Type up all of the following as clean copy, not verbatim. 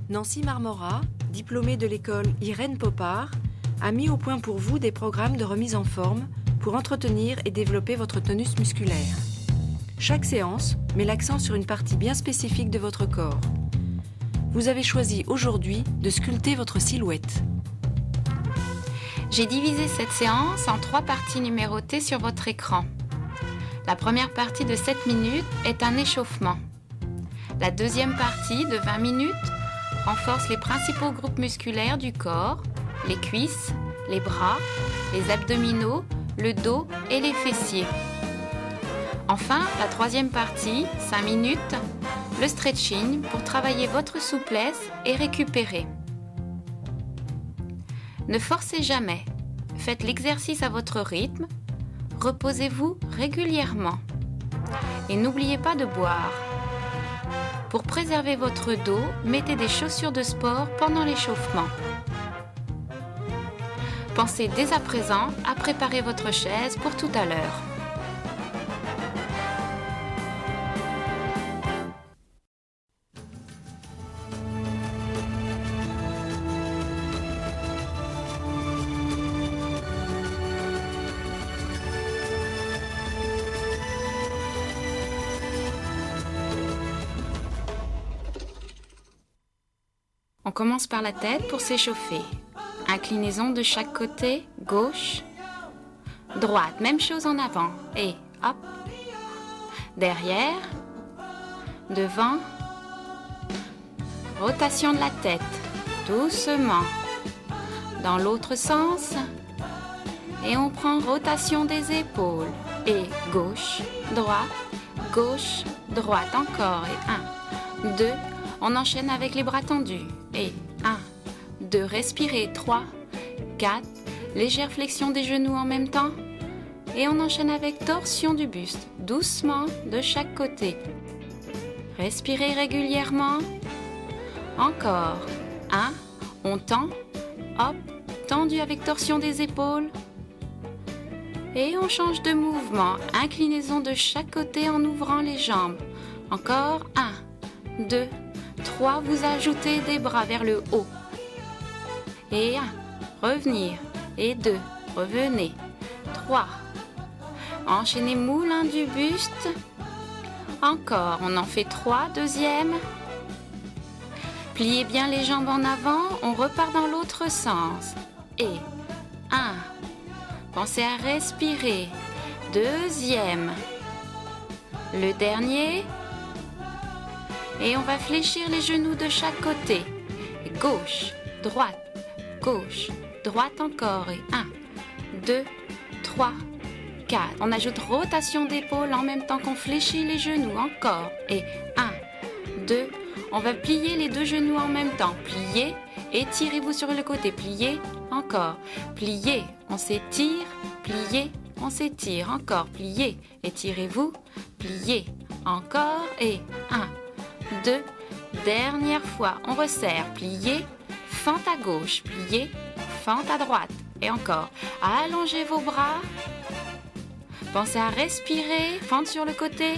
Nancy Marmora, diplômée de l'école Irène Popard, a mis au point pour vous des programmes de remise en forme pour entretenir et développer votre tonus musculaire. Chaque séance met l'accent sur une partie bien spécifique de votre corps. Vous avez choisi aujourd'hui de sculpter votre silhouette. J'ai divisé cette séance en 3 parties numérotées sur votre écran. La première partie de 7 minutes est un échauffement. La deuxième partie de 20 minutes renforce les principaux groupes musculaires du corps, les cuisses, les bras, les abdominaux, le dos et les fessiers. Enfin, la troisième partie, 5 minutes, le stretching pour travailler votre souplesse et récupérer. Ne forcez jamais, faites l'exercice à votre rythme, reposez-vous régulièrement et n'oubliez pas de boire. Pour préserver votre dos, mettez des chaussures de sport pendant l'échauffement. Pensez dès à présent à préparer votre chaise pour tout à l'heure. On commence par la tête pour s'échauffer. Inclinaison de chaque côté, gauche, droite, même chose en avant, et hop, derrière, devant, rotation de la tête, doucement, dans l'autre sens, et on prend rotation des épaules, et gauche, droite, encore, et 1, 2, on enchaîne avec les bras tendus, et 1, 2, respirez, 3, 4, légère flexion des genoux en même temps. Et on enchaîne avec torsion du buste, doucement de chaque côté. Respirez régulièrement. Encore, 1, on tend, hop, tendu avec torsion des épaules. Et on change de mouvement, inclinaison de chaque côté en ouvrant les jambes. Encore, 1, 2, 3, vous ajoutez des bras vers le haut. Et 1, revenir. Et 2, revenez. 3, enchaînez moulin du buste. Encore, on en fait 3, deuxième. Pliez bien les jambes en avant, on repart dans l'autre sens. Et 1, pensez à respirer. Deuxième. Le dernier. Et on va fléchir les genoux de chaque côté. Gauche, droite, encore. Et 1, 2, 3, 4. On ajoute rotation d'épaule en même temps qu'on fléchit les genoux. Encore. Et 1, 2. On va plier les 2 genoux en même temps. Pliez, étirez-vous sur le côté. Pliez, encore. Pliez, on s'étire. Pliez, on s'étire. Encore. Pliez, étirez-vous. Pliez, encore. Et 1, 2, dernière fois, on resserre, pliez, fente à gauche, pliez, fente à droite, et encore, allongez vos bras, pensez à respirer, fente sur le côté,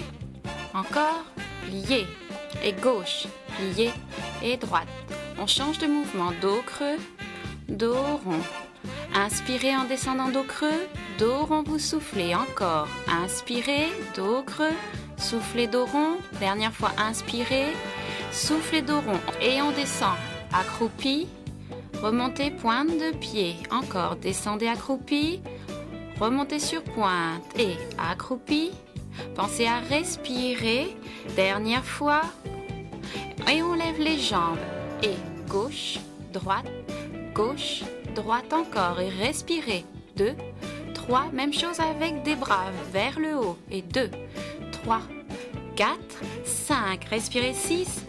encore, pliez, et gauche, pliez, et droite, on change de mouvement, dos creux, dos rond, inspirez en descendant dos creux, dos rond, vous soufflez, encore, inspirez, dos creux, soufflez dos rond, dernière fois inspirez, soufflez dos rond et on descend, accroupi, remontez pointe de pied, encore descendez accroupi, remontez sur pointe et accroupi, pensez à respirer, dernière fois et on lève les jambes et gauche, droite encore et respirez, 2, 3, même chose avec des bras vers le haut et 2, 3, 4, 5, respirez 6,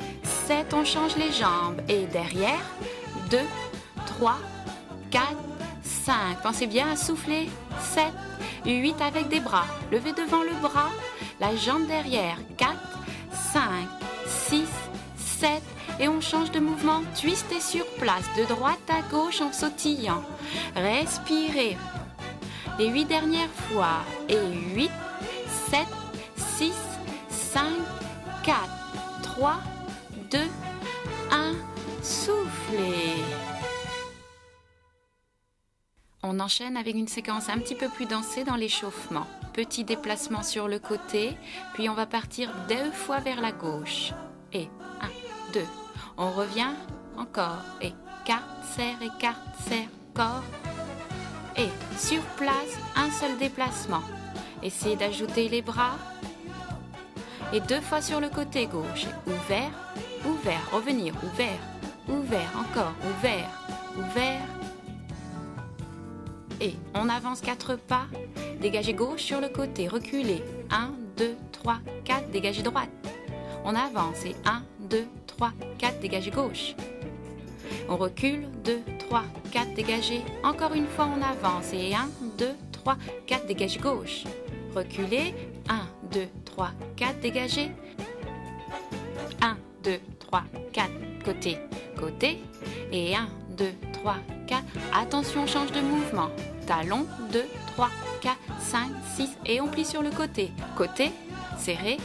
7, on change les jambes et derrière, 2, 3, 4, 5, pensez bien à souffler, 7, 8 avec des bras, levez devant le bras, la jambe derrière, 4, 5, 6, 7 et on change de mouvement, twistez sur place, de droite à gauche en sautillant, respirez, les 8 dernières fois et 8, 7, 6, 5, 4, 3, 2, 1, soufflez. On enchaîne avec une séquence un petit peu plus dansée dans l'échauffement. Petit déplacement sur le côté, puis on va partir 2 fois vers la gauche. Et 1, 2. On revient encore. Et écarte, serre, corps. Et sur place, un seul déplacement. Essayez d'ajouter les bras. Et 2 fois sur le côté gauche. Ouvert, ouvert, revenir, ouvert, ouvert, encore, ouvert, ouvert. Et on avance 4 pas, dégagez gauche sur le côté, reculez. 1, 2, 3, 4, dégagez droite. On avance et 1, 2, 3, 4, dégagez gauche. On recule, 2, 3, 4, dégagez. Encore une fois, on avance et 1, 2, 3, 4, dégagez gauche. Reculez, 1, 2, 3, 4, dégagez. 1, 2, 3, 4, côté, côté. Et 1, 2, 3, 4. Attention, on change de mouvement. Talon, 2, 3, 4, 5, 6. Et on plie sur le côté. Côté, serré,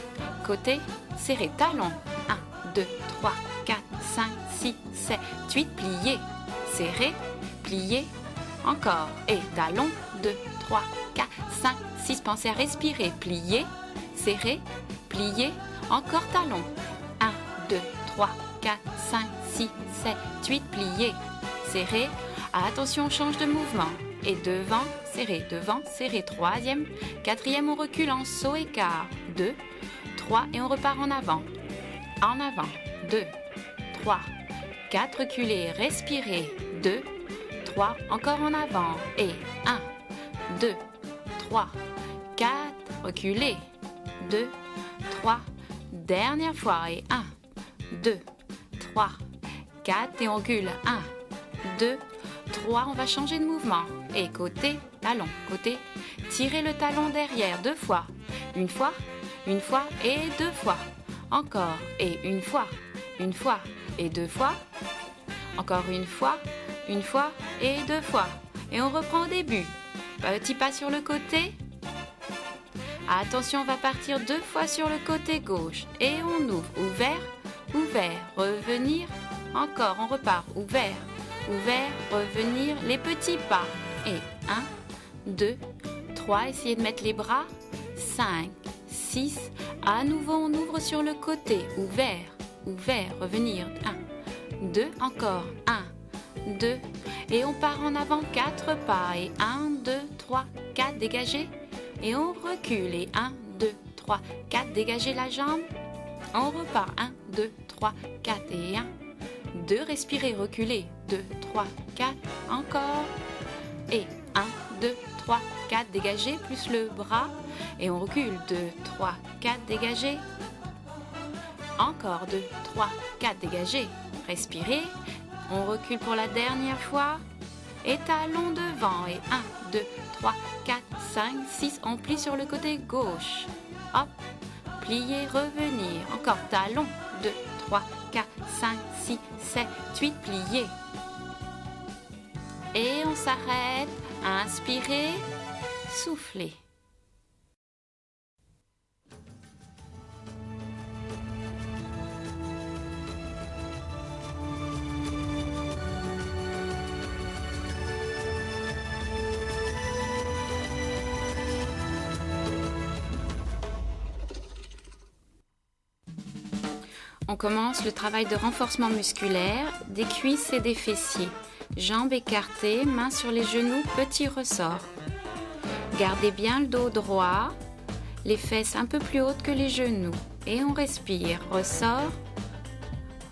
talon. 1, 2, 3, 4, 5, 6, 7, 8. Plié, serré, plié. Encore. Et talon, 2, 3, 4, 5, 6. Pensez à respirer. Plié, serré, plié. Encore talon. 1, 2, 3, 4, 5, 6, 7, 8. Plié, serré. Attention, on change de mouvement. Et devant, serré, 3e, 4e, on recule en saut écart. 2, 3 et on repart en avant. En avant, 2, 3, 4, reculez, respirez. 2, 3, encore en avant. Et 1, 2, 3, 4, reculez. 2, 3, dernière fois. Et 1, 2, 3, 4 et on recule. 1, 2, 3, on va changer de mouvement. Et côté, talon, côté. Tirez le talon derrière 2 fois. Une fois et 2 fois. Encore. Et une fois et 2 fois. Encore une fois et 2 fois. Et on reprend au début. Petit pas sur le côté. Attention, on va partir 2 fois sur le côté gauche. Et on ouvre. Ouvert, ouvert, revenir. Encore, on repart. Ouvert, ouvert, revenir, les petits pas. Et 1, 2, 3, essayez de mettre les bras. 5, 6, à nouveau on ouvre sur le côté. Ouvert, ouvert, revenir. 1, 2, encore. 1, 2, et on part en avant 4 pas. Et 1, 2, 3, 4, dégagez. Et on recule. Et 1, 2, 3, 4, dégagez la jambe. On repart. 1, 2, 3, 4 et 1, 2, respirez, reculez. 2, 3, 4, encore. Et 1, 2, 3, 4, dégagez, plus le bras. Et on recule. 2, 3, 4, dégagez. Encore 2, 3, 4, dégagez. Respirez. On recule pour la dernière fois. Et talon devant. Et 1, 2, 3, 4, 5, 6. On plie sur le côté gauche. Hop. Pliez, revenir. Encore talon. 2, 3, 4, 5, 6, 7, 8. Pliez. Et on s'arrête. Inspirez. Soufflez. On commence le travail de renforcement musculaire des cuisses et des fessiers. Jambes écartées, mains sur les genoux, petit ressort. Gardez bien le dos droit, les fesses un peu plus hautes que les genoux. Et on respire. Ressort.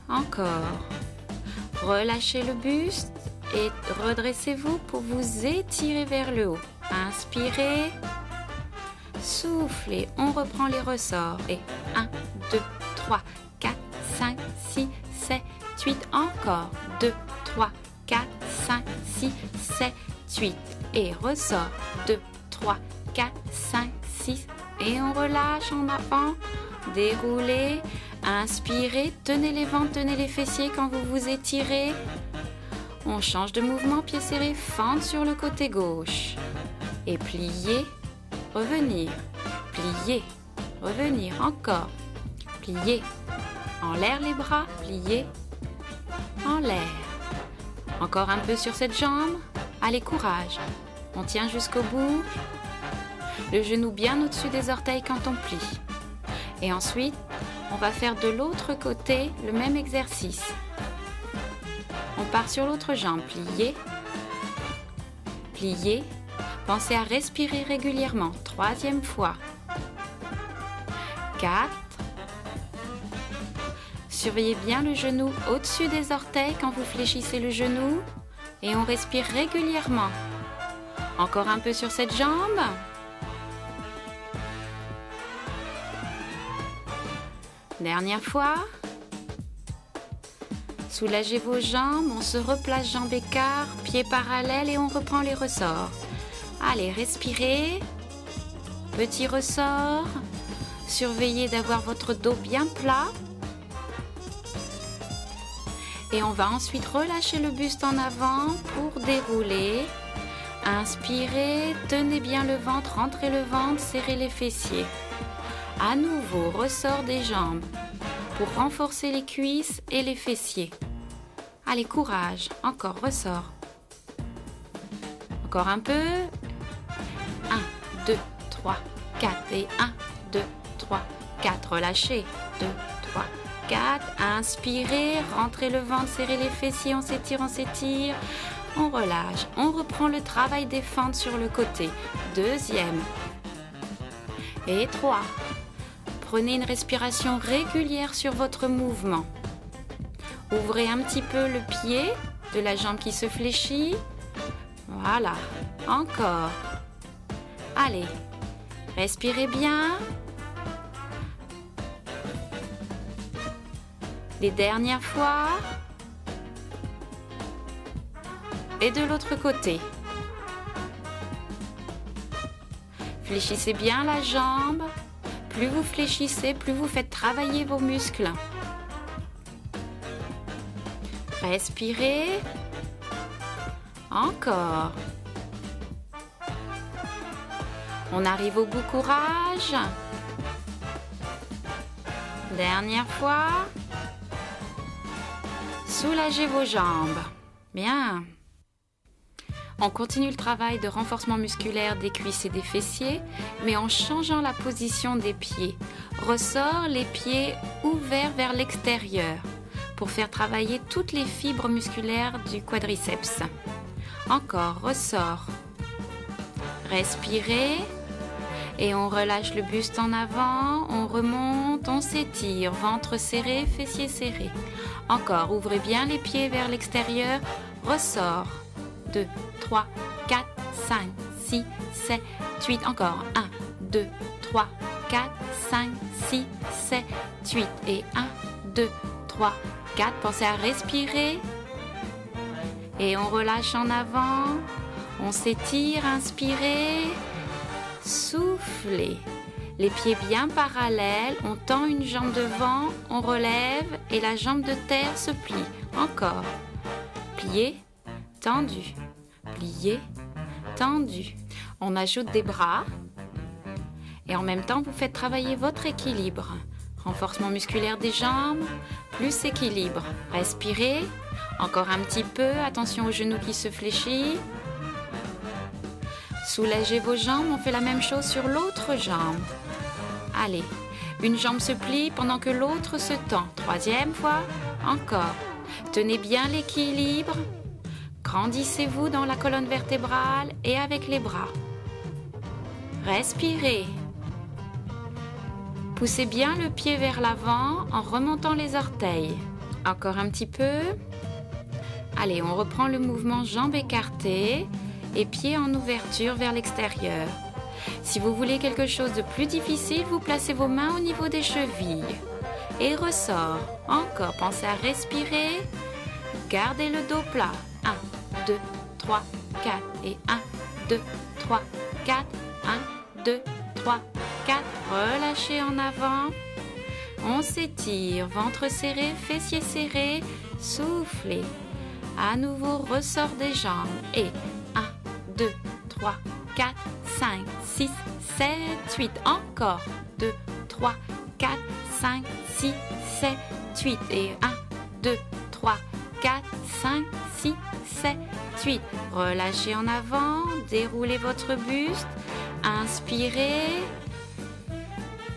Encore. Relâchez le buste et redressez-vous pour vous étirer vers le haut. Inspirez. Soufflez. On reprend les ressorts. Et 1, 2, 3, 4, 5, 6, 7, 8. Encore. 2, 3, 4, 5, 6, 7, 8. Et ressort. 2, 3, 4, 5, 6. Et on relâche en avant. Déroulez. Inspirez. Tenez les ventres, tenez les fessiers quand vous vous étirez. On change de mouvement. Pieds serrés. Fente sur le côté gauche. Et pliez. Revenir. Plier. Revenir. Encore. Plier. En l'air les bras. Plier. En l'air. Encore un peu sur cette jambe. Allez, courage. On tient jusqu'au bout. Le genou bien au-dessus des orteils quand on plie. Et ensuite, on va faire de l'autre côté le même exercice. On part sur l'autre jambe. Plier. Plier. Pensez à respirer régulièrement. 3e fois. 4. Surveillez bien le genou au-dessus des orteils quand vous fléchissez le genou. Et on respire régulièrement. Encore un peu sur cette jambe. Dernière fois. Soulagez vos jambes, on se replace jambes écart, pieds parallèles et on reprend les ressorts. Allez, respirez. Petit ressort. Surveillez d'avoir votre dos bien plat. Et on va ensuite relâcher le buste en avant pour dérouler. Inspirez, tenez bien le ventre, rentrez le ventre, serrez les fessiers. À nouveau, ressort des jambes pour renforcer les cuisses et les fessiers. Allez, courage. Encore, ressort. Encore un peu. 1, 2, 3, 4. Et 1, 2, 3, 4. Relâchez. 2, 3, 4. Inspirez, rentrez le ventre, serrez les fessiers. On s'étire, on s'étire. On relâche. On reprend le travail des fentes sur le côté. 2e. Et 3. Prenez une respiration régulière sur votre mouvement. Ouvrez un petit peu le pied de la jambe qui se fléchit. Voilà. Encore. Allez. Respirez bien. Les dernières fois. Et de l'autre côté. Fléchissez bien la jambe. Plus vous fléchissez, plus vous faites travailler vos muscles. Respirez. Encore. On arrive au bout, courage. Dernière fois. Soulagez vos jambes. Bien. On continue le travail de renforcement musculaire des cuisses et des fessiers, mais en changeant la position des pieds. Ressort les pieds ouverts vers l'extérieur pour faire travailler toutes les fibres musculaires du quadriceps. Encore, ressort. Respirez et on relâche le buste en avant, on remonte, on s'étire, ventre serré, fessiers serrés. Encore, ouvrez bien les pieds vers l'extérieur, ressort. 2, 3, 4, 5, 6, 7, 8. Encore. 1, 2, 3, 4, 5, 6, 7, 8. Et 1, 2, 3, 4. Pensez à respirer. Et on relâche en avant. On s'étire. Inspirez. Soufflez. Les pieds bien parallèles. On tend une jambe devant. On relève. Et la jambe de terre se plie. Encore. Pliez. Tendu, plié, tendu. On ajoute des bras et en même temps vous faites travailler votre équilibre. Renforcement musculaire des jambes, plus équilibre. Respirez, encore un petit peu, attention aux genoux qui se fléchissent. Soulagez vos jambes, on fait la même chose sur l'autre jambe. Allez, une jambe se plie pendant que l'autre se tend. 3e fois, encore. Tenez bien l'équilibre. Grandissez-vous dans la colonne vertébrale et avec les bras. Respirez. Poussez bien le pied vers l'avant en remontant les orteils. Encore un petit peu. Allez, on reprend le mouvement jambes écartées et pieds en ouverture vers l'extérieur. Si vous voulez quelque chose de plus difficile, vous placez vos mains au niveau des chevilles. Et ressort. Encore, pensez à respirer. Gardez le dos plat. 1, 2, 3, 4. Et 1, 2, 3, 4. 1, 2, 3, 4. Relâchez en avant. On s'étire. Ventre serré, fessiers serrés. Soufflez. À nouveau, ressort des jambes. Et 1, 2, 3, 4, 5, 6, 7, 8. Encore. 2, 3, 4, 5, 6, 7, 8. Et 1, 2, 3, 4. 4, 5, 6, 7, 8. Relâchez en avant, déroulez votre buste, inspirez,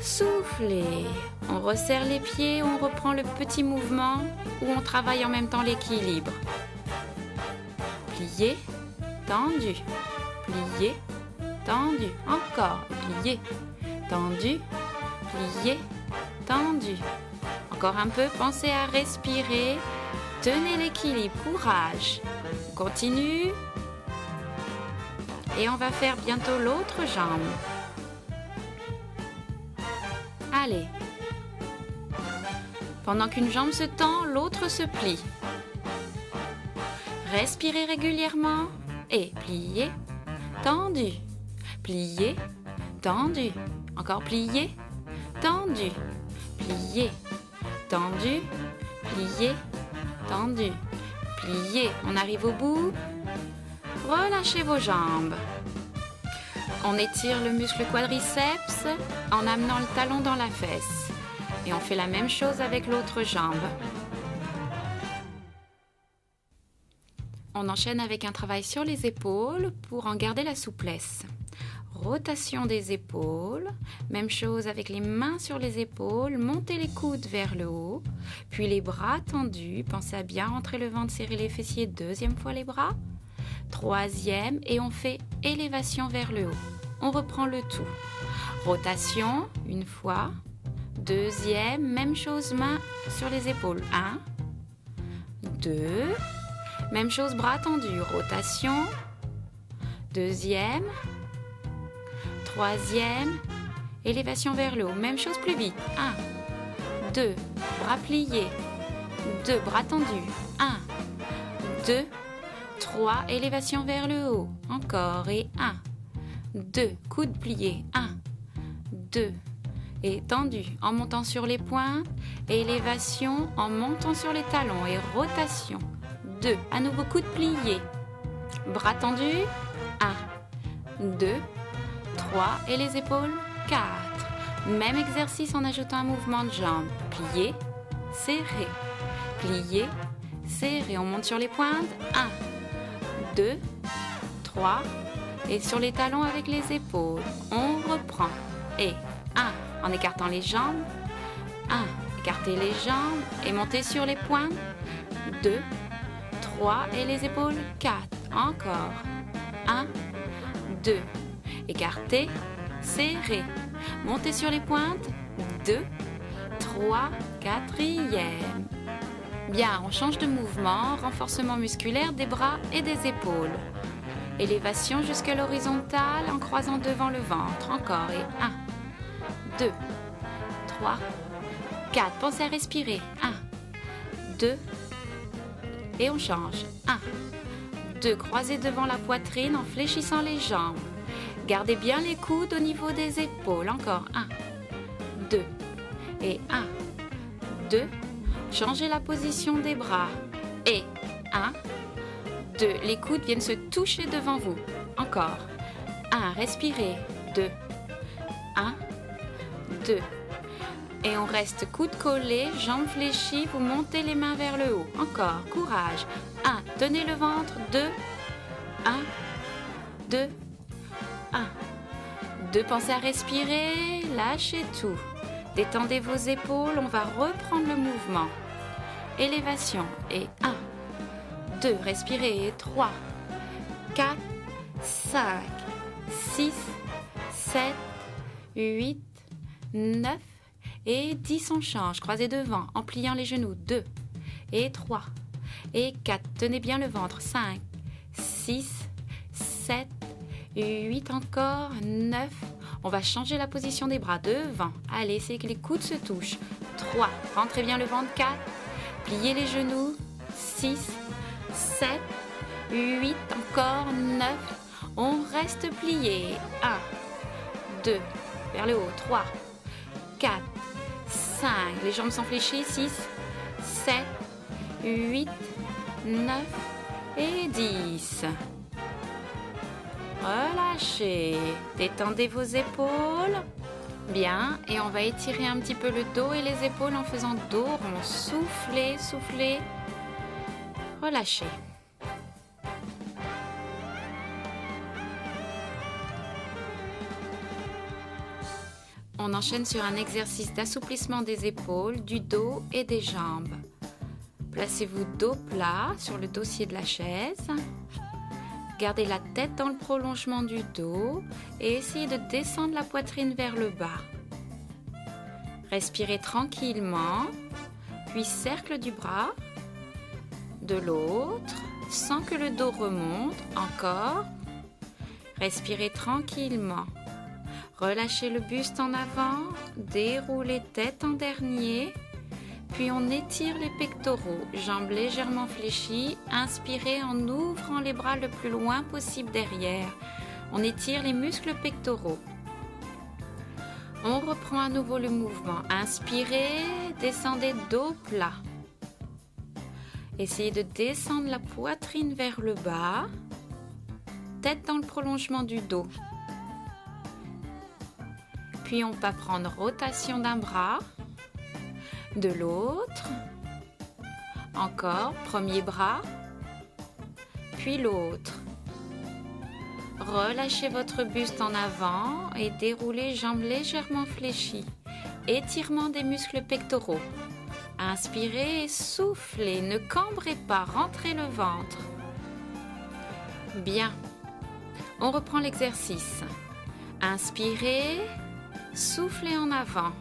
soufflez. On resserre les pieds, on reprend le petit mouvement où on travaille en même temps l'équilibre. Plié, tendu, plié, tendu, encore, plié, tendu, plié, tendu. Encore un peu, pensez à respirer, tenez l'équilibre, courage. On continue et on va faire bientôt l'autre jambe. Allez. Pendant qu'une jambe se tend, l'autre se plie. Respirez régulièrement et pliez, tendu, pliez, tendu. Encore plié, tendu, plié, tendu, plié, tendu, plié. On arrive au bout. Relâchez vos jambes. On étire le muscle quadriceps en amenant le talon dans la fesse. Et on fait la même chose avec l'autre jambe. On enchaîne avec un travail sur les épaules pour en garder la souplesse. Rotation des épaules, même chose avec les mains sur les épaules, montez les coudes vers le haut, puis les bras tendus, pensez à bien rentrer le ventre, serrer les fessiers, deuxième fois les bras, troisième, et on fait élévation vers le haut. On reprend le tout. Rotation, une fois, deuxième, même chose, mains sur les épaules, 1, 2, même chose, bras tendus, rotation, deuxième, troisième, élévation vers le haut. Même chose plus vite. 1, 2, bras pliés. 2, bras tendus. 1, 2, 3, élévation vers le haut. Encore. Et 1, 2, coudes pliés. 1, 2, et tendu en montant sur les pointes. Élévation en montant sur les talons. Et rotation. 2, à nouveau coudes pliés. Bras tendus. 1, 2, 3 et les épaules, 4. Même exercice en ajoutant un mouvement de jambe. Plié, serré, plié, serré. On monte sur les pointes. 1, 2, 3 et sur les talons avec les épaules. On reprend. Et 1 en écartant les jambes. 1, écartez les jambes et montez sur les pointes. 2, 3 et les épaules, 4. Encore. 1, 2. Écartez, serrez, montez sur les pointes, 2, 3, 4e. Bien, on change de mouvement, renforcement musculaire des bras et des épaules. Élévation jusqu'à l'horizontale en croisant devant le ventre. Encore, et 1, 2, 3, 4. Pensez à respirer. 1, 2, et on change. 1, 2, croisez devant la poitrine en fléchissant les jambes. Gardez bien les coudes au niveau des épaules. Encore 1, 2 et 1, 2. Changez la position des bras. Et 1, 2. Les coudes viennent se toucher devant vous. Encore 1, respirez. 2, 1, 2. Et on reste coudes collés, jambes fléchies. Vous montez les mains vers le haut. Encore, courage. 1, tenez le ventre. 2, 1, 2, 1, 2, pensez à respirer, lâchez tout. Détendez vos épaules, on va reprendre le mouvement. Élévation, et 1, 2, respirez, et 3, 4, 5, 6, 7, 8, 9, et 10, on change. Croisez devant, en pliant les genoux, 2, et 3, et 4, tenez bien le ventre, 5, 6, 7, 8 encore, 9. On va changer la position des bras devant. Allez, essayez que les coudes se touchent. 3. Rentrez bien le ventre. 4. Pliez les genoux. 6, 7, 8. Encore 9. On reste plié. 1, 2. Vers le haut. 3, 4, 5. Les jambes sont fléchies. 6, 7, 8, 9 et 10. Relâchez, détendez vos épaules. Bien, et on va étirer un petit peu le dos et les épaules en faisant dos rond. Soufflez, soufflez. relâchez. On enchaîne sur un exercice d'assouplissement des épaules, du dos et des jambes. Placez-vous dos plat sur le dossier de la chaise. Gardez la tête dans le prolongement du dos et essayez de descendre la poitrine vers le bas. Respirez tranquillement, puis cercle du bras, de l'autre, sans que le dos remonte, encore. Respirez tranquillement. Relâchez le buste en avant, déroulez tête en dernier, puis on étire les pectoraux, jambes légèrement fléchies, inspirez en ouvrant les bras le plus loin possible derrière. On étire les muscles pectoraux. On reprend à nouveau le mouvement. Inspirez, descendez dos plat. Essayez de descendre la poitrine vers le bas, tête dans le prolongement du dos. Puis on va prendre rotation d'un bras, de l'autre, encore, premier bras, puis l'autre. Relâchez votre buste en avant et déroulez jambes légèrement fléchies. Étirement des muscles pectoraux. Inspirez et soufflez, ne cambrez pas, rentrez le ventre. Bien, on reprend l'exercice. Inspirez. Soufflez en avant.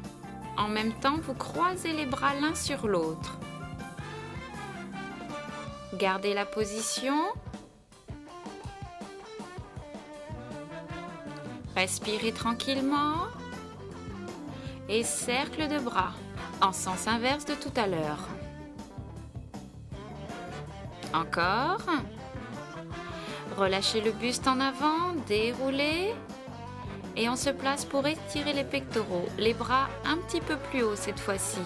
En même temps, vous croisez les bras l'un sur l'autre. Gardez la position. Respirez tranquillement. Et cercle de bras, en sens inverse de tout à l'heure. Encore. Relâchez le buste en avant, déroulez. Et on se place pour étirer les pectoraux, les bras un petit peu plus haut cette fois-ci.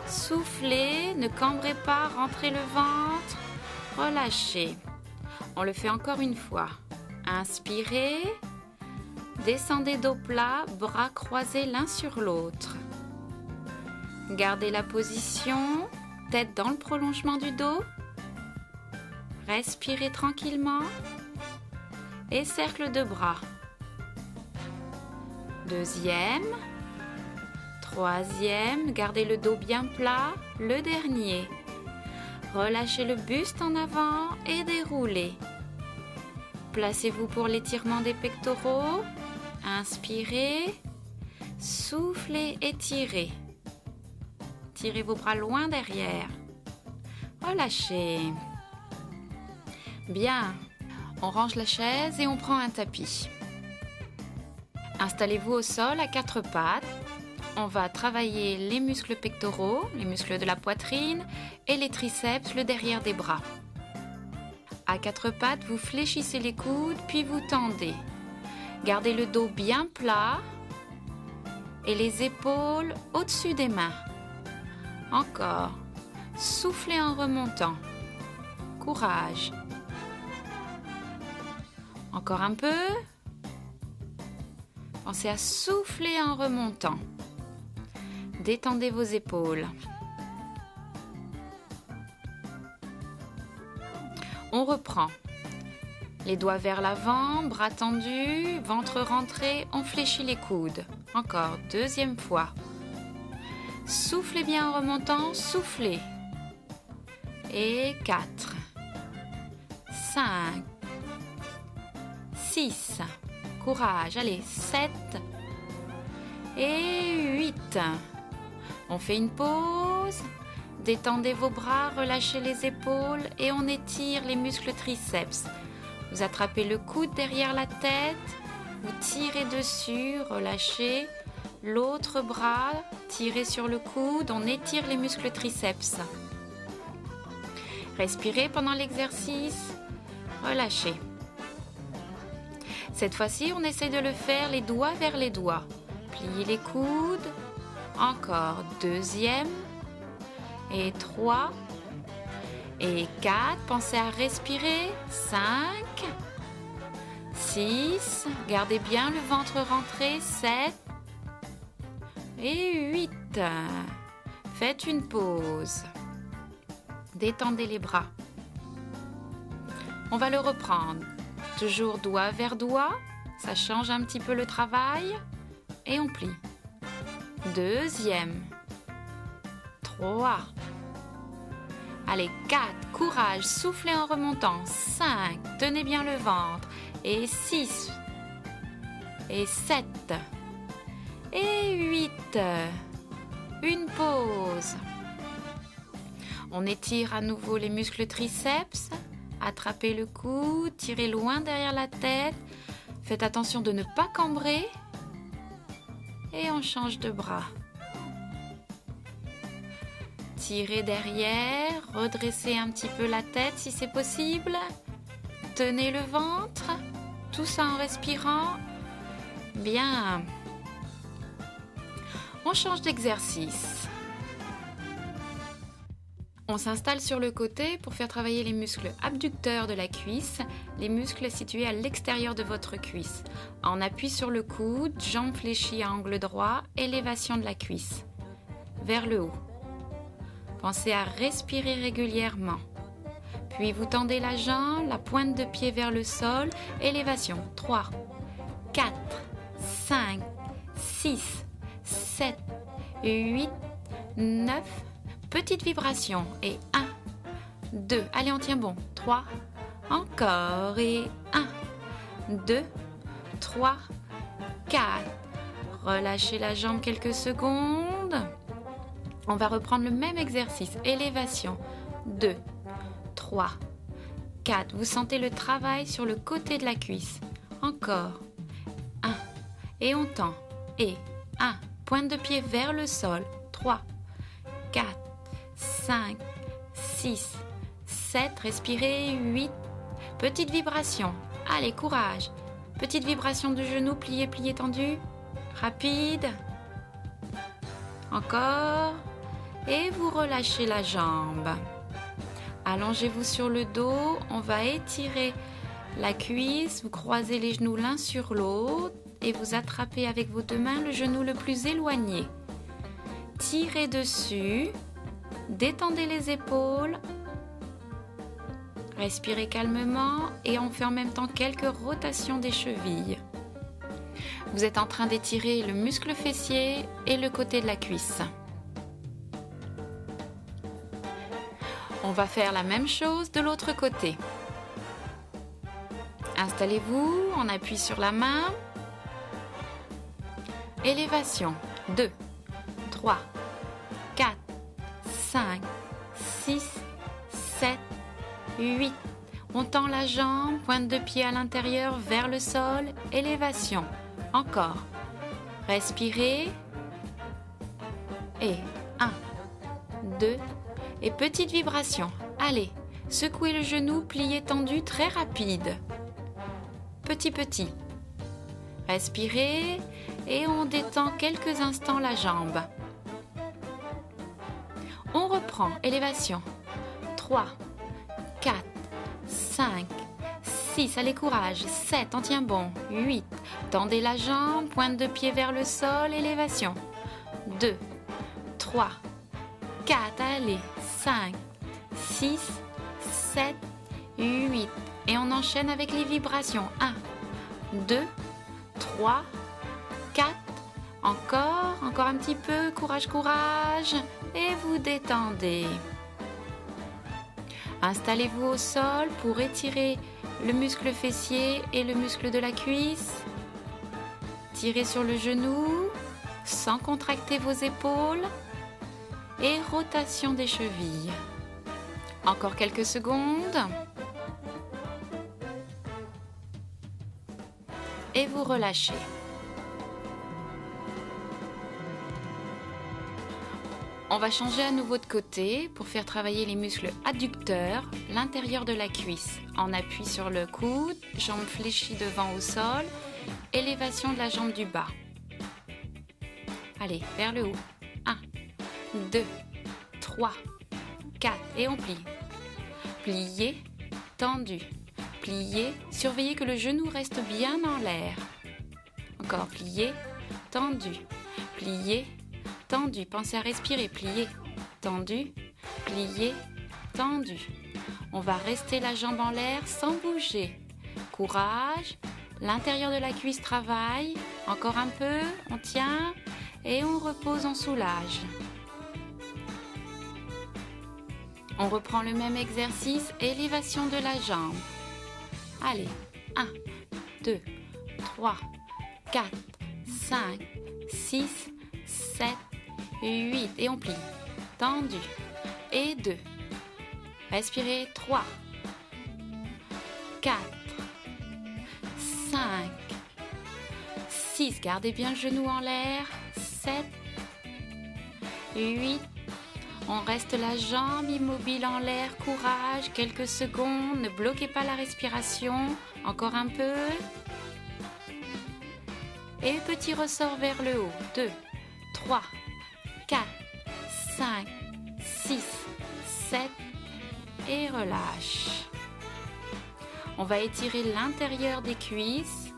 Soufflez, ne cambrez pas, rentrez le ventre, relâchez. On le fait encore une fois. Inspirez, descendez dos plat, bras croisés l'un sur l'autre. Gardez la position, tête dans le prolongement du dos. Respirez tranquillement et cercle de bras. Deuxième, troisième, gardez le dos bien plat, le dernier. Relâchez le buste en avant et déroulez. Placez-vous pour l'étirement des pectoraux. Inspirez, soufflez, étirez. Tirez vos bras loin derrière. Relâchez. Bien, on range la chaise et on prend un tapis. Installez-vous au sol à quatre pattes. On va travailler les muscles pectoraux, les muscles de la poitrine et les triceps, le derrière des bras. À quatre pattes, vous fléchissez les coudes, puis vous tendez. Gardez le dos bien plat et les épaules au-dessus des mains. Encore. Soufflez en remontant. Courage. Encore un peu. Pensez à souffler en remontant. Détendez vos épaules. On reprend. Les doigts vers l'avant, bras tendus, ventre rentré, on fléchit les coudes. Encore, deuxième fois. Soufflez bien en remontant, soufflez. Et 4, 5, 6, courage, allez, 7 et 8. On fait une pause, détendez vos bras, relâchez les épaules et on étire les muscles triceps. Vous attrapez le coude derrière la tête, vous tirez dessus, relâchez. L'autre bras, tirez sur le coude, on étire les muscles triceps. Respirez pendant l'exercice, relâchez. Cette fois-ci, on essaie de le faire les doigts vers les doigts. Pliez les coudes, encore, deuxième, et 3, et 4, pensez à respirer, 5, 6, gardez bien le ventre rentré, 7, et 8. Faites une pause. Détendez les bras. On va le reprendre. Toujours doigt vers doigt. Ça change un petit peu le travail. Et on plie. Deuxième. 3. Allez, 4. Courage. Soufflez en remontant. 5. Tenez bien le ventre. Et 6. Et 7. Et 8. Une pause. On étire à nouveau les muscles triceps. Attrapez le cou, tirez loin derrière la tête. Faites attention de ne pas cambrer. Et on change de bras. Tirez derrière, redressez un petit peu la tête si c'est possible. Tenez le ventre, tout ça en respirant. Bien. On change d'exercice. On s'installe sur le côté pour faire travailler les muscles abducteurs de la cuisse, les muscles situés à l'extérieur de votre cuisse. En appui sur le coude, jambes fléchies à angle droit, élévation de la cuisse. Vers le haut. Pensez à respirer régulièrement. Puis vous tendez la jambe, la pointe de pied vers le sol, élévation. 3, 4, 5, 6, 7, 8, 9. Petite vibration. Et 1, 2. Allez, on tient bon. 3. Encore. Et 1, 2, 3, 4. Relâchez la jambe quelques secondes. On va reprendre le même exercice. Élévation. 2, 3, 4. Vous sentez le travail sur le côté de la cuisse. Encore. 1. Et on tend. Et 1. Pointe de pied vers le sol. 3, 4, 5, 6, 7. Respirez. 8. Petite vibration. Allez, courage. Petite vibration du genou. Plié, plié, tendu. Rapide. Encore. Et vous relâchez la jambe. Allongez-vous sur le dos. On va étirer la cuisse. Vous croisez les genoux l'un sur l'autre. Et vous attrapez avec vos deux mains le genou le plus éloigné. Tirez dessus. Détendez les épaules. Respirez calmement. Et on fait en même temps quelques rotations des chevilles. Vous êtes en train d'étirer le muscle fessier et le côté de la cuisse. On va faire la même chose de l'autre côté. Installez-vous, on appuie sur la main. Élévation. 2, 3, 4, 5, 6, 7, 8. On tend la jambe, pointe de pied à l'intérieur vers le sol. Élévation. Encore. Respirez. Et 1, 2. Et petite vibration. Allez, secouez le genou, plié, tendu, très rapide. Petit, petit. Respirez et on détend quelques instants la jambe. On reprend. Élévation. 3, 4, 5, 6. Allez, courage. 7. On tient bon. 8. Tendez la jambe, pointe de pied vers le sol. Élévation. 2, 3, 4. Allez. 5, 6, 7, 8. Et on enchaîne avec les vibrations. 1, 2, 3, 4. Encore un petit peu. Courage, courage. Et vous détendez. Installez-vous au sol pour étirer le muscle fessier et le muscle de la cuisse. Tirez sur le genou sans contracter vos épaules. Et rotation des chevilles. Encore quelques secondes. Et vous relâchez. On va changer à nouveau de côté pour faire travailler les muscles adducteurs, l'intérieur de la cuisse. En appui sur le coude, jambes fléchies devant au sol, élévation de la jambe du bas. Allez, vers le haut. 1, 2, 3, 4. Et on plie. Plié, tendu. Plié, surveillez que le genou reste bien en l'air. Encore plié, tendu. Plié, tendu. Pensez à respirer. Plié, tendu. Plié, tendu. On va rester la jambe en l'air sans bouger. Courage, l'intérieur de la cuisse travaille. Encore un peu, on tient et on repose, on soulage. On reprend le même exercice, élévation de la jambe. Allez, 1, 2, 3, 4, 5, 6, 7, 8. Et on plie. Tendu. Et 2. Respirez. 3, 4, 5, 6. Gardez bien le genou en l'air. 7, 8. On reste la jambe immobile en l'air. Courage. Quelques secondes. Ne bloquez pas la respiration. Encore un peu. Et petit ressort vers le haut. 2, 3, 4, 5, 6, 7. Et relâche. On va étirer l'intérieur des cuisses.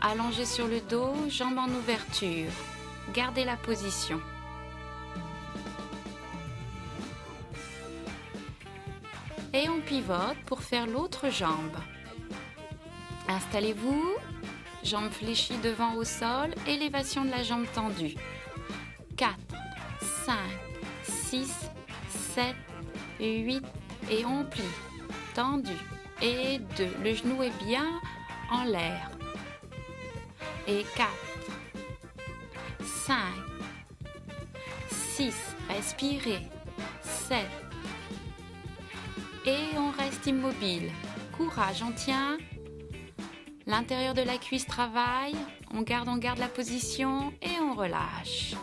Allongé sur le dos, jambes en ouverture. Gardez la position. Et on pivote pour faire l'autre jambe. Installez-vous, jambes fléchies devant au sol, élévation de la jambe tendue. 4, 5, 6, 7, 8 et on plie. Tendu. Et 2, le genou est bien en l'air. Et 4, 5, 6, respirez. 7, et on reste immobile. Courage, on tient. L'intérieur de la cuisse travaille. On garde la position et on relâche.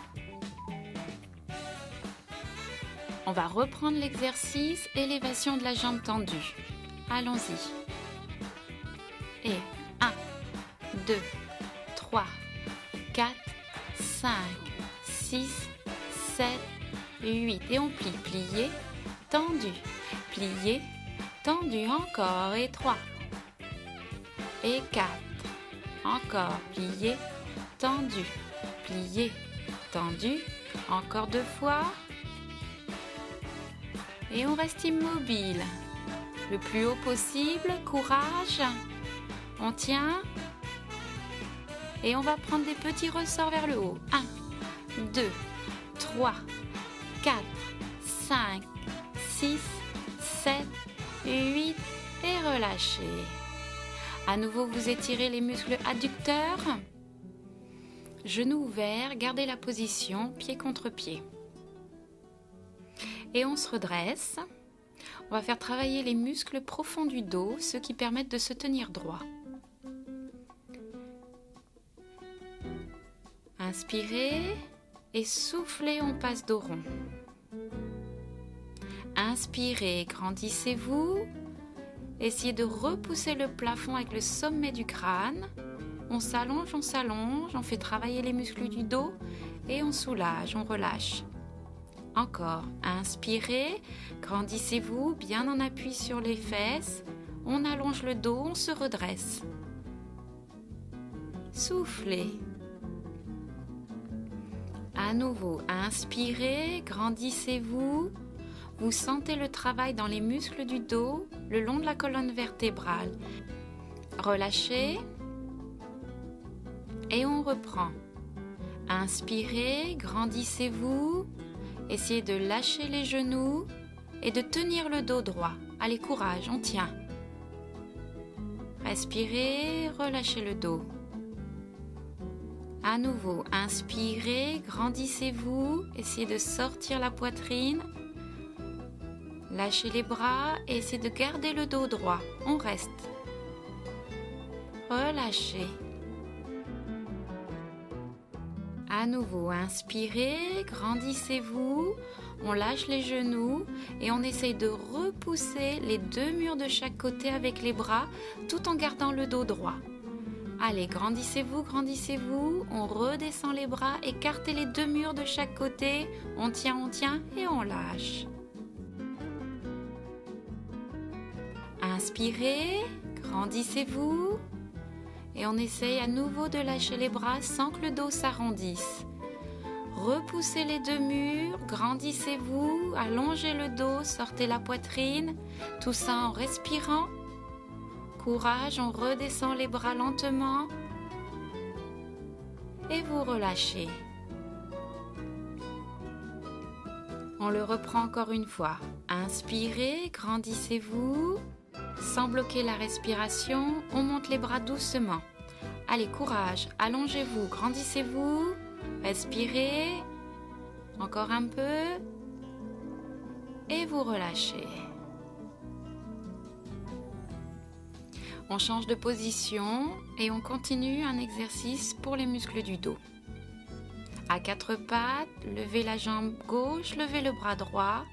On va reprendre l'exercice, élévation de la jambe tendue. Allons-y. Et 1, 2, 3, 4, 5, 6, 7, 8. Et on plie, plié, tendu. Plié, tendu, encore, et 3, et 4, encore, plié, tendu, plié, tendu, encore 2 fois, et on reste immobile, le plus haut possible, courage, on tient, et on va prendre des petits ressorts vers le haut, 1, 2, 3, 4, 5, 6, 7, 8 et relâchez. À nouveau, vous étirez les muscles adducteurs. Genoux ouverts, gardez la position, pied contre pied. Et on se redresse. On va faire travailler les muscles profonds du dos, ceux qui permettent de se tenir droit. Inspirez et soufflez, on passe dos rond. Inspirez, grandissez-vous. Essayez de repousser le plafond avec le sommet du crâne. On s'allonge, on fait travailler les muscles du dos et on soulage, on relâche. Encore, inspirez, grandissez-vous, bien en appui sur les fesses. On allonge le dos, on se redresse. Soufflez. À nouveau, inspirez, grandissez-vous. Vous sentez le travail dans les muscles du dos, le long de la colonne vertébrale. Relâchez. Et on reprend. Inspirez, grandissez-vous. Essayez de lâcher les genoux et de tenir le dos droit. Allez, courage, on tient. Respirez, relâchez le dos. À nouveau, inspirez, grandissez-vous. Essayez de sortir la poitrine. Lâchez les bras et essayez de garder le dos droit. On reste. Relâchez. À nouveau, inspirez, grandissez-vous. On lâche les genoux et on essaye de repousser les 2 murs de chaque côté avec les bras tout en gardant le dos droit. Allez, grandissez-vous, grandissez-vous. On redescend les bras, écartez les 2 murs de chaque côté. On tient et on lâche. Inspirez, grandissez-vous et on essaye à nouveau de lâcher les bras sans que le dos s'arrondisse. Repoussez les deux murs, grandissez-vous, allongez le dos, sortez la poitrine, tout ça en respirant. Courage, on redescend les bras lentement et vous relâchez. On le reprend encore une fois. Inspirez, grandissez-vous. Sans bloquer la respiration, on monte les bras doucement. Allez, courage, allongez-vous, grandissez-vous. Respirez. Encore un peu. Et vous relâchez. On change de position et on continue un exercice pour les muscles du dos. À quatre pattes, levez la jambe gauche, levez le bras droit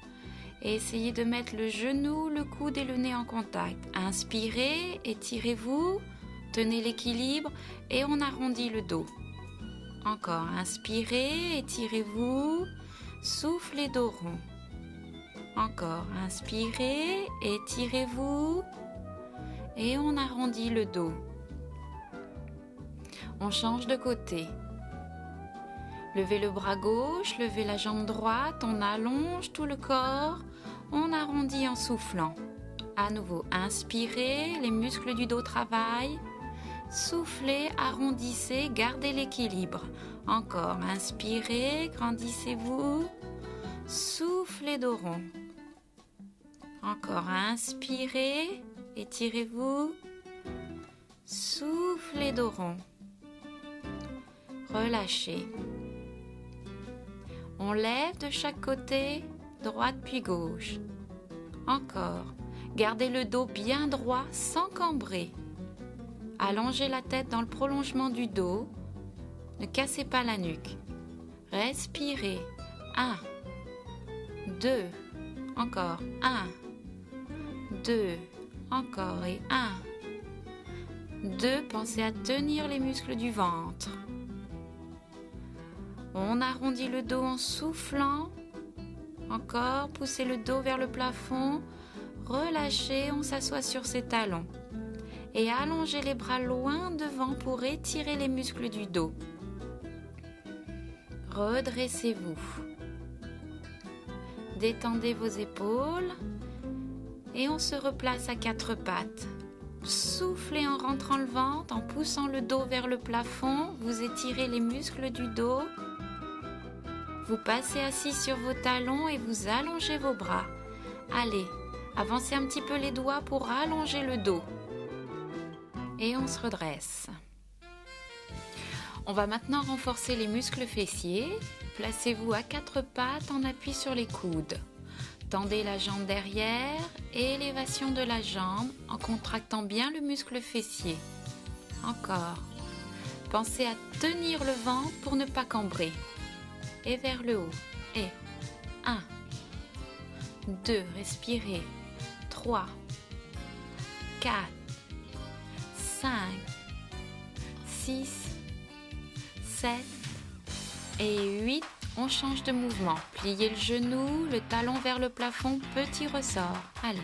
et essayez de mettre le genou, le coude et le nez en contact. Inspirez, étirez-vous, tenez l'équilibre et on arrondit le dos. Encore, inspirez, étirez-vous, soufflez dos rond. Encore, inspirez, étirez-vous et on arrondit le dos. On change de côté. Levez le bras gauche, levez la jambe droite, on allonge tout le corps, on arrondit en soufflant. À nouveau, inspirez, les muscles du dos travaillent. Soufflez, arrondissez, gardez l'équilibre. Encore, inspirez, grandissez-vous. Soufflez dos rond. Encore, inspirez, étirez-vous. Soufflez dos rond. Relâchez. On lève de chaque côté, droite puis gauche. Encore. Gardez le dos bien droit sans cambrer. Allongez la tête dans le prolongement du dos. Ne cassez pas la nuque. Respirez. 1, 2, encore. 1, 2, encore et 1, 2. Pensez à tenir les muscles du ventre. On arrondit le dos en soufflant. Encore, poussez le dos vers le plafond. Relâchez, on s'assoit sur ses talons. Et allongez les bras loin devant pour étirer les muscles du dos. Redressez-vous. Détendez vos épaules. Et on se replace à quatre pattes. Soufflez en rentrant le ventre, en poussant le dos vers le plafond. Vous étirez les muscles du dos. Vous passez assis sur vos talons et vous allongez vos bras. Allez, avancez un petit peu les doigts pour allonger le dos. Et on se redresse. On va maintenant renforcer les muscles fessiers. Placez-vous à quatre pattes en appui sur les coudes. Tendez la jambe derrière, élévation de la jambe en contractant bien le muscle fessier. Encore. Pensez à tenir le ventre pour ne pas cambrer. Et vers le haut. Et 1, 2, respirez. 3, 4, 5, 6, 7 et 8. On change de mouvement. Pliez le genou, le talon vers le plafond, petit ressort. Allez.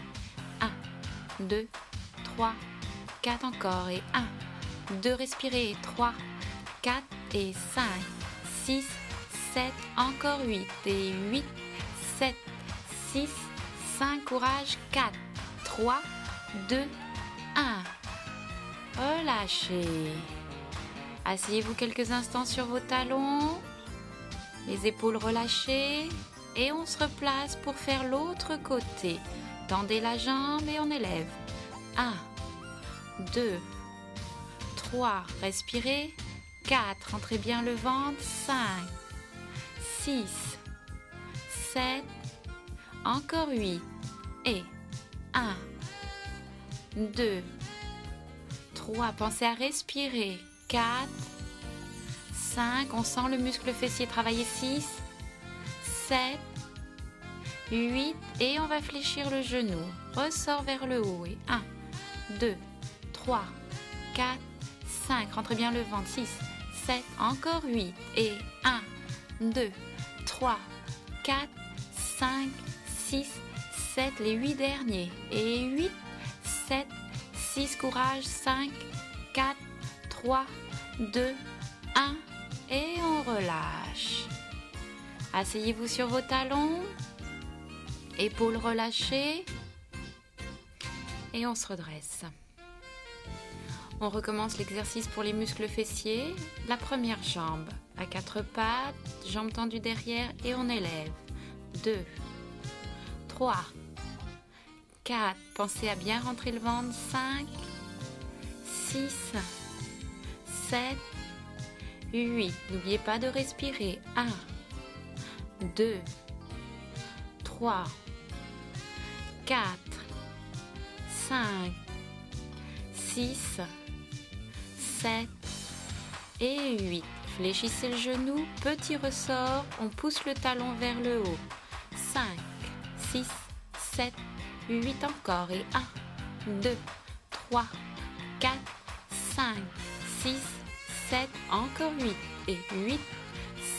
1, 2, 3, 4 encore. Et 1, 2, respirez. 3, 4 et 5, 6, 7, encore 8 et 8, 7, 6, 5, courage, 4, 3, 2, 1. Relâchez. Asseyez-vous quelques instants sur vos talons, les épaules relâchées et on se replace pour faire l'autre côté. Tendez la jambe et on élève. 1, 2, 3, respirez. 4, rentrez bien le ventre. 5, 6, 7, encore 8 et 1, 2, 3, pensez à respirer, 4, 5, on sent le muscle fessier travailler, 6, 7, 8 et on va fléchir le genou, ressort vers le haut et 1, 2, 3, 4, 5, rentrez bien le ventre, 6, 7, encore 8 et 1, 2, 3, 4, 5, 6, 7, les 8 derniers. Et 8, 7, 6, courage, 5, 4, 3, 2, 1. Et on relâche. Asseyez-vous sur vos talons, épaules relâchées et on se redresse. On recommence l'exercice pour les muscles fessiers. La première jambe à 4 pattes, jambes tendues derrière et on élève. 2, 3, 4, pensez à bien rentrer le ventre. 5, 6, 7, 8. N'oubliez pas de respirer. 1, 2, 3, 4, 5, 6, 7 et 8. Fléchissez le genou, petit ressort, on pousse le talon vers le haut. 5, 6, 7, 8 encore et 1, 2, 3, 4, 5, 6, 7, encore 8 et 8,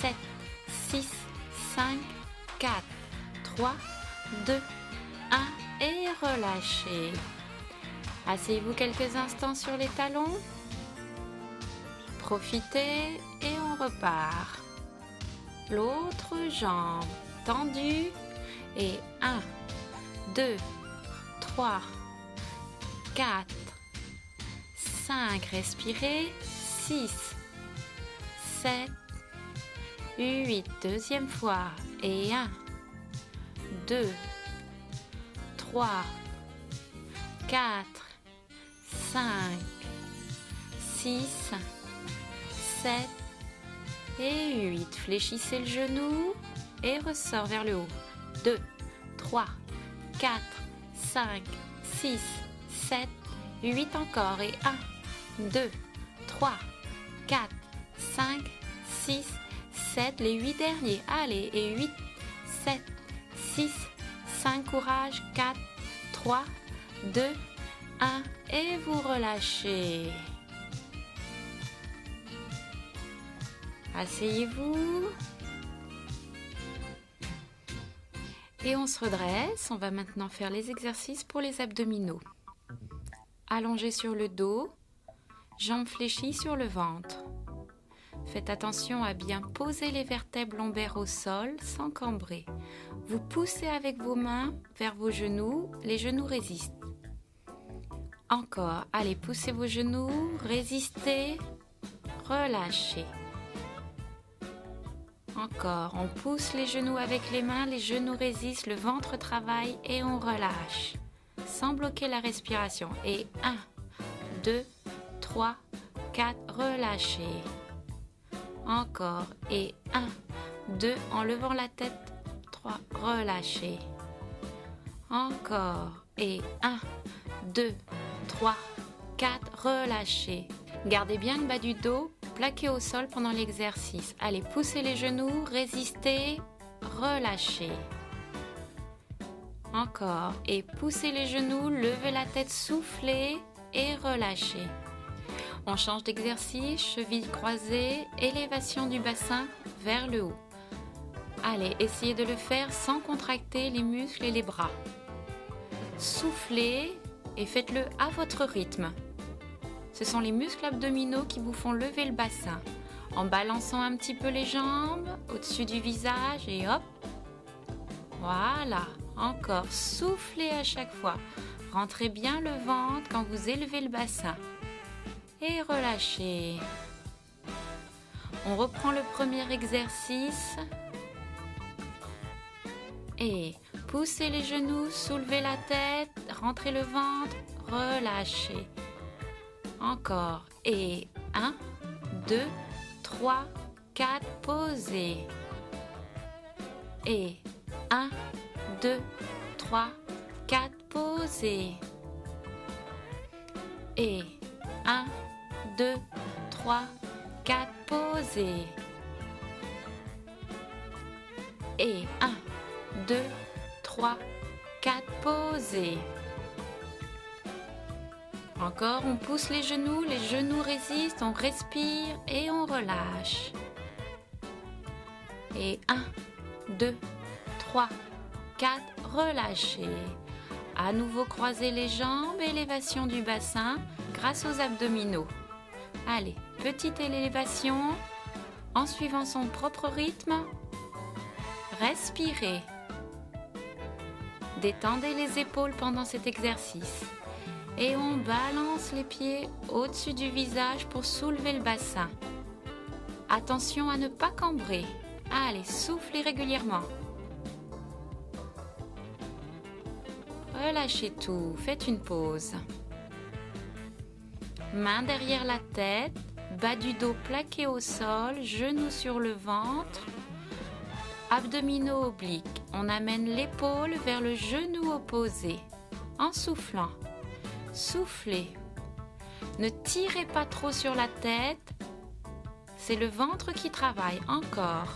7, 6, 5, 4, 3, 2, 1 et relâchez. Asseyez-vous quelques instants sur les talons. Profitez et on repart. L'autre jambe tendue et 1, 2, 3, 4, 5, respirez, 6, 7, 8, deuxième fois et 1, 2, 3, 4, 5, 6, 7 et 8. Fléchissez le genou et ressort vers le haut. 2, 3, 4, 5, 6, 7, 8 encore et 1, 2, 3, 4, 5, 6, 7, les 8 derniers. Allez, et 8, 7, 6, 5, courage, 4, 3, 2, 1 et vous relâchez. Asseyez-vous. Et on se redresse. On va maintenant faire les exercices pour les abdominaux. Allongé sur le dos, jambes fléchies sur le ventre. Faites attention à bien poser les vertèbres lombaires au sol sans cambrer. Vous poussez avec vos mains vers vos genoux, les genoux résistent. Encore, allez, poussez vos genoux, résistez, relâchez. Encore, on pousse les genoux avec les mains, les genoux résistent, le ventre travaille et on relâche. Sans bloquer la respiration. Et 1, 2, 3, 4, relâchez. Encore, et 1, 2, en levant la tête, 3, relâchez. Encore, et 1, 2, 3, 4, relâchez. Gardez bien le bas du dos plaqué au sol pendant l'exercice. Allez, poussez les genoux, résistez, relâchez. Encore, et poussez les genoux, levez la tête, soufflez et relâchez. On change d'exercice, chevilles croisées, élévation du bassin vers le haut. Allez, essayez de le faire sans contracter les muscles et les bras. Soufflez et faites-le à votre rythme. Ce sont les muscles abdominaux qui vous font lever le bassin. En balançant un petit peu les jambes au-dessus du visage et hop. Voilà, encore, soufflez à chaque fois. Rentrez bien le ventre quand vous élevez le bassin. Et relâchez. On reprend le premier exercice. Et poussez les genoux, soulevez la tête, rentrez le ventre, relâchez. Encore. Et 1, 2, 3, 4, posez. Et 1, 2, 3, 4, posez. Et 1, 2, 3, 4, posez. Et 1, 2, 3, 4, posez. Encore, on pousse les genoux résistent, on respire et on relâche. Et 1, 2, 3, 4, relâchez. À nouveau, croisez les jambes, élévation du bassin grâce aux abdominaux. Allez, petite élévation en suivant son propre rythme. Respirez. Détendez les épaules pendant cet exercice. Et on balance les pieds au-dessus du visage pour soulever le bassin. Attention à ne pas cambrer. Allez, soufflez régulièrement. Relâchez tout, faites une pause. Main derrière la tête, bas du dos plaqué au sol, genoux sur le ventre, abdominaux obliques. On amène l'épaule vers le genou opposé en soufflant. Soufflez. Ne tirez pas trop sur la tête. C'est le ventre qui travaille. Encore.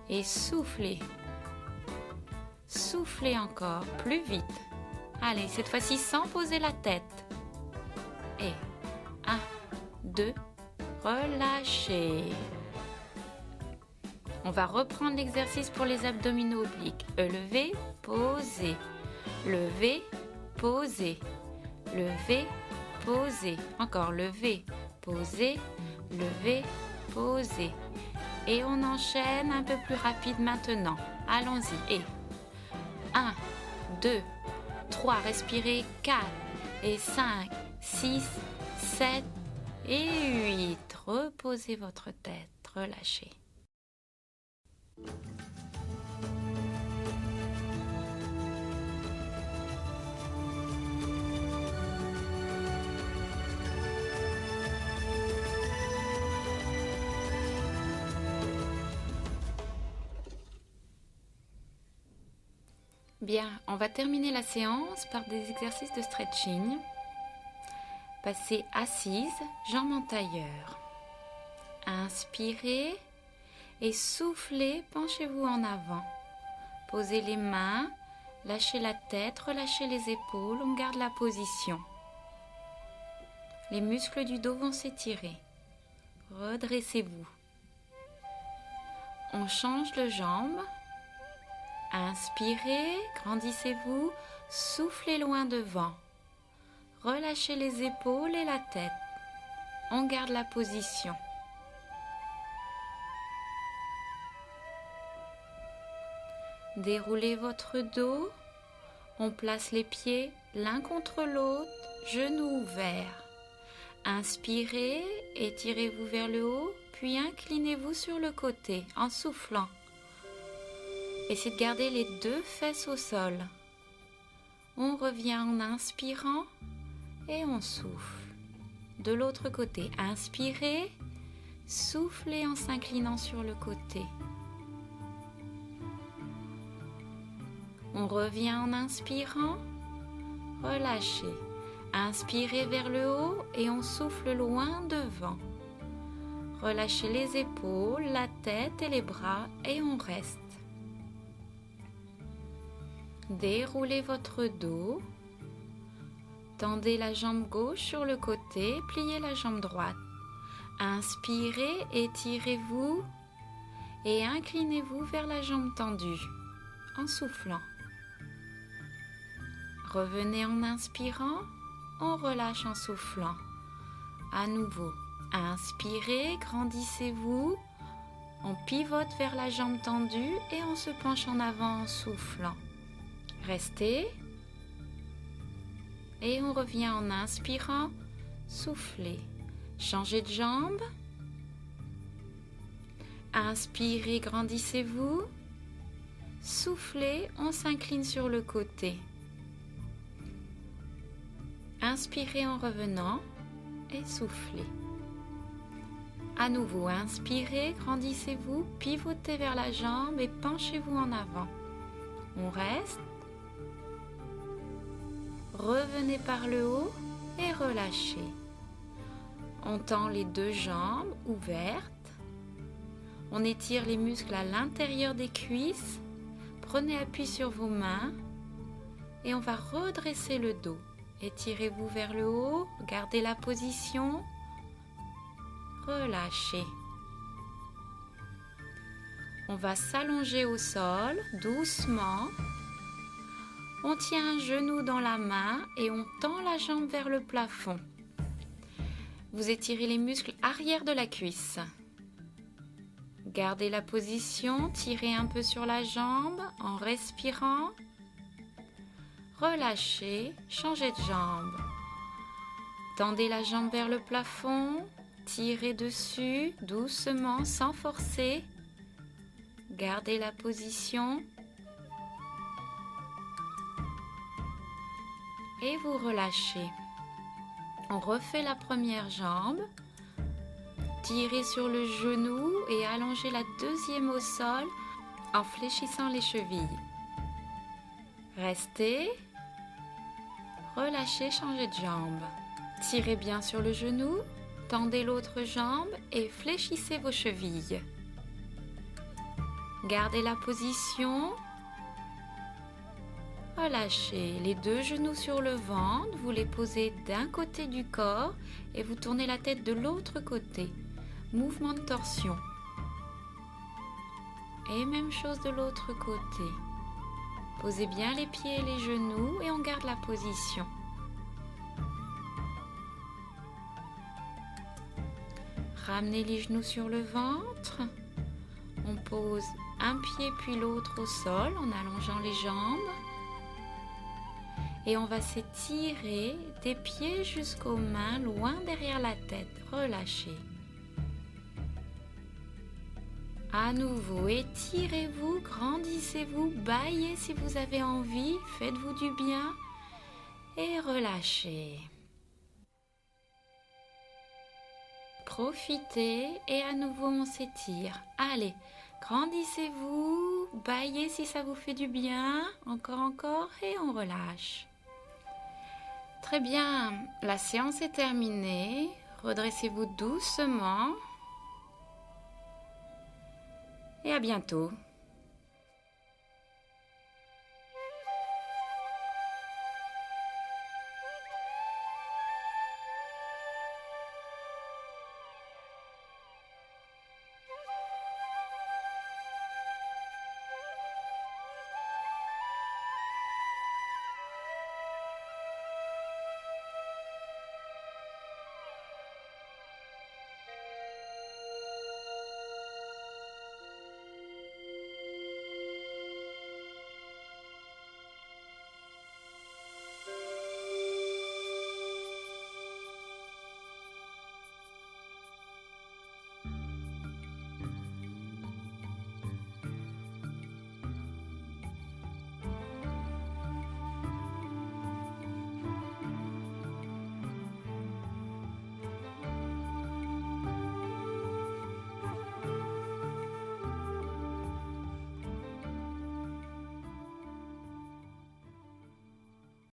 Et soufflez. Soufflez encore. Plus vite. Allez, cette fois-ci sans poser la tête. Et 1, 2, relâchez. On va reprendre l'exercice pour les abdominaux obliques. Lever, poser. Lever, poser. Lever, poser. Encore lever, poser, lever, poser. Et on enchaîne un peu plus rapide maintenant. Allons-y. Et 1, 2, 3, respirez. 4 et 5, 6, 7 et 8. Reposez votre tête, relâchez. Bien, on va terminer la séance par des exercices de stretching. Passez assise, jambes en tailleur. Inspirez et soufflez, penchez-vous en avant. Posez les mains, lâchez la tête, relâchez les épaules, on garde la position. Les muscles du dos vont s'étirer. Redressez-vous. On change de jambe. Inspirez, grandissez-vous, soufflez loin devant. Relâchez les épaules et la tête. On garde la position. Déroulez votre dos. On place les pieds l'un contre l'autre, genoux ouverts. Inspirez, étirez-vous vers le haut, puis inclinez-vous sur le côté en soufflant. Essayez de garder les deux fesses au sol. On revient en inspirant et on souffle. De l'autre côté, inspirez, soufflez en s'inclinant sur le côté. On revient en inspirant, relâchez. Inspirez vers le haut et on souffle loin devant. Relâchez les épaules, la tête et les bras et on reste. Déroulez votre dos. Tendez la jambe gauche sur le côté, pliez la jambe droite. Inspirez, étirez-vous et inclinez-vous vers la jambe tendue en soufflant. Revenez en inspirant, on relâche en soufflant. À nouveau, inspirez, grandissez-vous, on pivote vers la jambe tendue et on se penche en avant en soufflant. Restez. Et on revient en inspirant, soufflez. Changez de jambe. Inspirez, grandissez-vous. Soufflez, on s'incline sur le côté. Inspirez en revenant et soufflez. À nouveau, inspirez, grandissez-vous, pivotez vers la jambe et penchez-vous en avant. On reste. Revenez par le haut et relâchez. On tend les deux jambes ouvertes. On étire les muscles à l'intérieur des cuisses. Prenez appui sur vos mains et on va redresser le dos. Étirez-vous vers le haut, gardez la position. Relâchez. On va s'allonger au sol doucement. On tient un genou dans la main et on tend la jambe vers le plafond. Vous étirez les muscles arrière de la cuisse. Gardez la position, tirez un peu sur la jambe en respirant. Relâchez, changez de jambe. Tendez la jambe vers le plafond, tirez dessus doucement sans forcer. Gardez la position. Et vous relâchez. On refait la première jambe. Tirez sur le genou et allongez la deuxième au sol en fléchissant les chevilles. Restez. Relâchez, changez de jambe. Tirez bien sur le genou, tendez l'autre jambe et fléchissez vos chevilles. Gardez la position. Relâchez les deux genoux sur le ventre, vous les posez d'un côté du corps et vous tournez la tête de l'autre côté. Mouvement de torsion. Et même chose de l'autre côté. Posez bien les pieds et les genoux et on garde la position. Ramenez les genoux sur le ventre. On pose un pied puis l'autre au sol en allongeant les jambes. Et on va s'étirer des pieds jusqu'aux mains, loin derrière la tête. Relâchez. À nouveau, étirez-vous, grandissez-vous, bâillez si vous avez envie, faites-vous du bien et relâchez. Profitez et à nouveau on s'étire. Allez, grandissez-vous, bâillez si ça vous fait du bien, encore et on relâche. Très bien, la séance est terminée. Redressez-vous doucement. Et à bientôt.